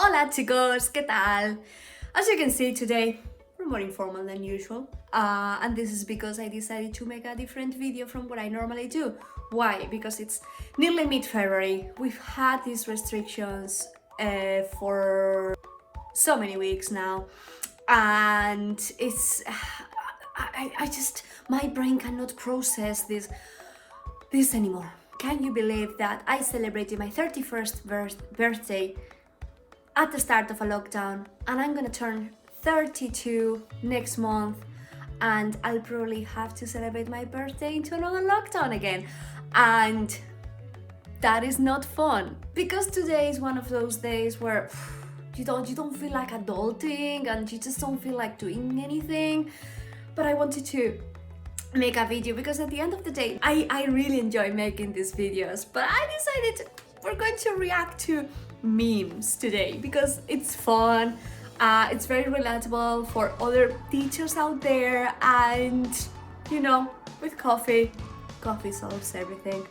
Hola chicos, ¿qué tal? As you can see today, we're more informal than usual. And this is because I decided to make a different video from what I normally do. Why? Because it's nearly mid-February. We've had these restrictions for so many weeks now. And it's... I just... My brain cannot process this anymore. Can you believe that I celebrated my 31st birthday at the start of a lockdown, and I'm gonna turn 32 next month, and I'll probably have to celebrate my birthday into another lockdown again, and that is not fun, because today is one of those days where you don't feel like adulting and you just don't feel like doing anything. But I wanted to make a video because at the end of the day I really enjoy making these videos, but I decided we're going to react to memes today because it's fun, it's very relatable for other teachers out there, and you know, with coffee solves everything.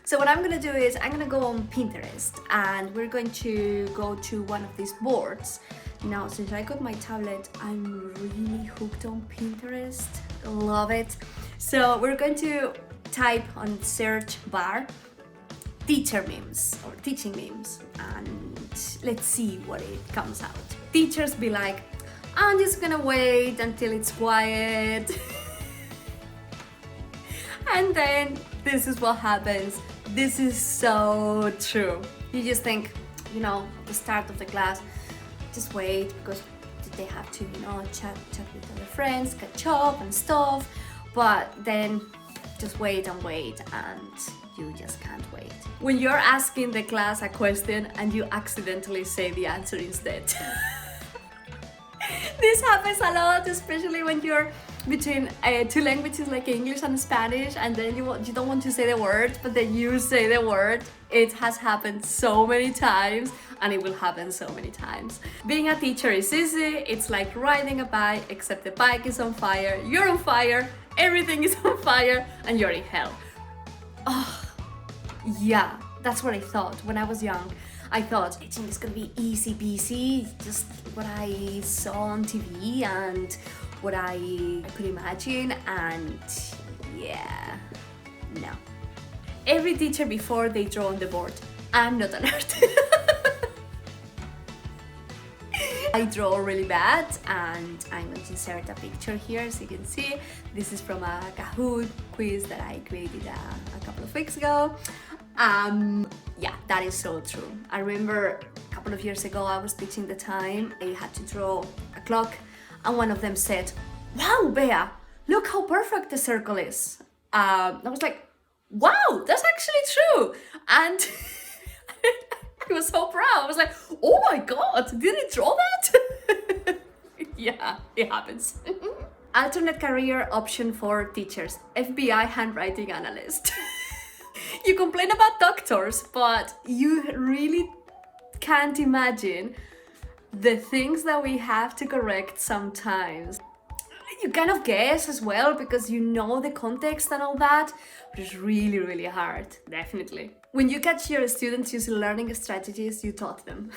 So what I'm gonna do is I'm gonna go on Pinterest and we're going to go to one of these boards. Now, since I got my tablet, I'm really hooked on Pinterest. Love it. So we're going to type on search bar teacher memes or teaching memes, and let's see what it comes out. Teachers be like, I'm just gonna wait until it's quiet. And then this is what happens. This is so true. You just think, you know, at the start of the class, just wait because they have to, you know, chat with other friends, catch up and stuff. But then just wait and wait, and you just can't wait. When you're asking the class a question and you accidentally say the answer instead. This happens a lot, especially when you're between two languages like English and Spanish, and then you don't want to say the word, but then you say the word. It has happened so many times, and it will happen so many times. Being a teacher is easy. It's like riding a bike, except the bike is on fire, you're on fire, everything is on fire, and you're in hell. Oh, yeah, that's what I thought when I was young. I thought teaching is gonna be easy peasy, just what I saw on TV and what I could imagine, and yeah, no. Every teacher before they draw on the board. I'm not an artist. I draw really bad, and I'm going to insert a picture here so you can see. This is from a Kahoot quiz that I created a couple of weeks ago. Yeah, that is so true. I remember a couple of years ago I was teaching the time. I had to draw a clock, and one of them said, "Wow, Bea, look how perfect the circle is." I was like, wow, that's actually true. And I was so proud. I was like, oh my god, did he draw that? Yeah, it happens. Alternate career option for teachers, FBI handwriting analyst. You complain about doctors, but you really can't imagine the things that we have to correct sometimes. You kind of guess as well because you know the context and all that, but it's really, really hard, definitely. When you catch your students using learning strategies you taught them.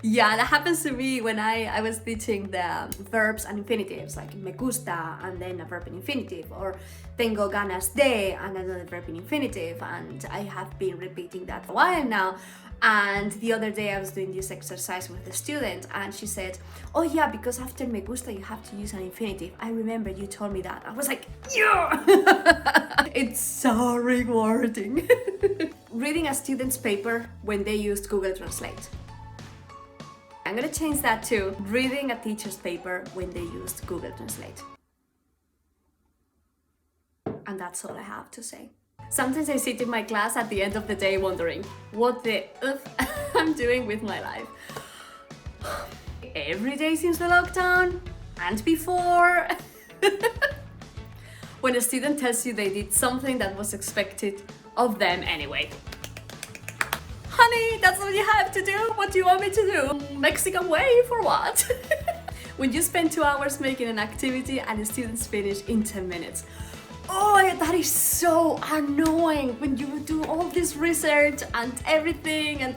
Yeah, that happens to me when I was teaching the verbs and infinitives, like me gusta and then a verb in infinitive, or tengo ganas de and another verb in infinitive, and I have been repeating that for a while now. And the other day I was doing this exercise with the student, and she said, oh yeah, because after me gusta you have to use an infinitive. I remember you told me that. I was like, yeah! It's so rewarding. Reading a student's paper when they used Google Translate. I'm gonna change that to reading a teacher's paper when they used Google Translate. And that's all I have to say. Sometimes I sit in my class at the end of the day wondering what the I'm doing with my life. Every day since the lockdown and before. When a student tells you they did something that was expected of them anyway. Honey, that's what you have to do? What do you want me to do? Mexican way for what? When you spend 2 hours making an activity and the students finish in 10 minutes. Oh, that is so annoying when you do all this research and everything,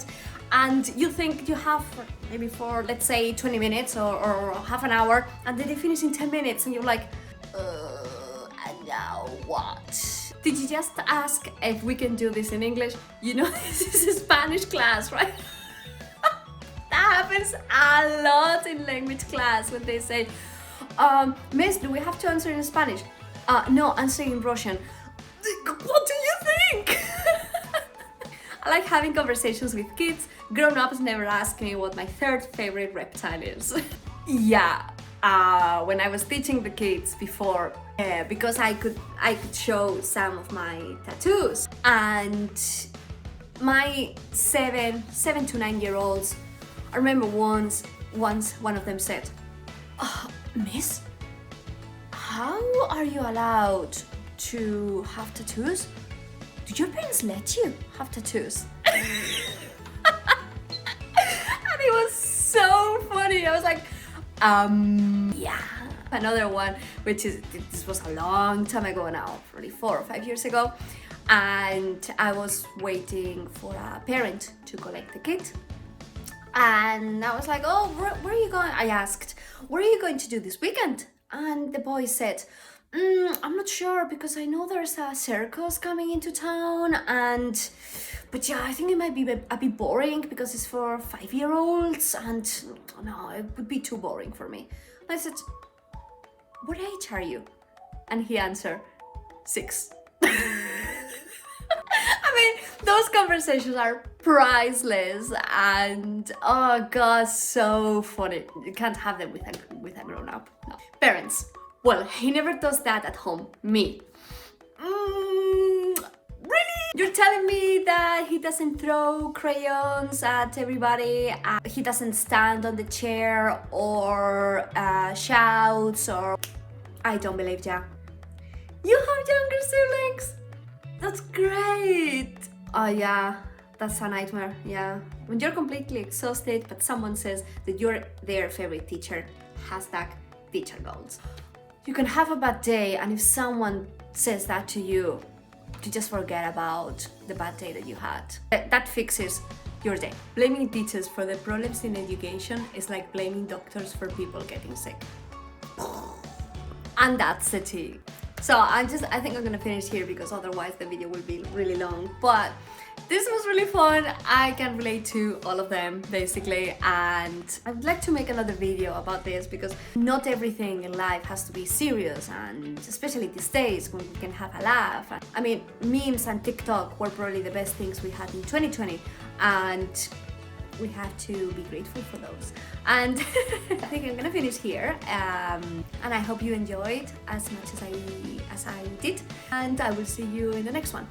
and you think you have maybe for, let's say, 20 minutes or half an hour, and then they finish in 10 minutes and you're like, and now what? Did you just ask if we can do this in English? You know, this is a Spanish class, right? That happens a lot in language class when they say, Miss, do we have to answer in Spanish? No, answer in Russian. What do you think? I like having conversations with kids. Grown-ups never ask me what my third favorite reptile is. Yeah, when I was teaching the kids before, because I could show some of my tattoos, and my seven to 9-year-olds, I remember once one of them said, Miss, how are you allowed to have tattoos? Do your parents let you have tattoos? And it was so funny. I was like, yeah. Another one, which is, this was a long time ago now, probably 4 or 5 years ago, and I was waiting for a parent to collect the kid. And I was like, oh, where are you going? I asked, what are you going to do this weekend? And the boy said, I'm not sure, because I know there's a circus coming into town, but yeah, I think it might be a bit boring because it's for 5-year-olds, and no, it would be too boring for me. And I said, what age are you? And he answered, 6. I mean, those conversations are priceless, and oh god, so funny. You can't have them with a grown-up. No. Parents. Well, he never does that at home. Me. Really? You're telling me that he doesn't throw crayons at everybody, he doesn't stand on the chair or shouts, or... I don't believe ya. You have younger siblings? That's great! Oh yeah, that's a nightmare, yeah. When you're completely exhausted, but someone says that you're their favorite teacher, #teacher goals. You can have a bad day, and if someone says that to you, you just forget about the bad day that you had. That fixes your day. Blaming teachers for the problems in education is like blaming doctors for people getting sick. And that's the tea. So I think I'm gonna finish here, because otherwise the video will be really long. But this was really fun. I can relate to all of them basically, and I would like to make another video about this, because not everything in life has to be serious, and especially these days when we can have a laugh. I mean, memes and TikTok were probably the best things we had in 2020, and we have to be grateful for those. And I think I'm gonna finish here, and I hope you enjoyed as much as I did, and I will see you in the next one.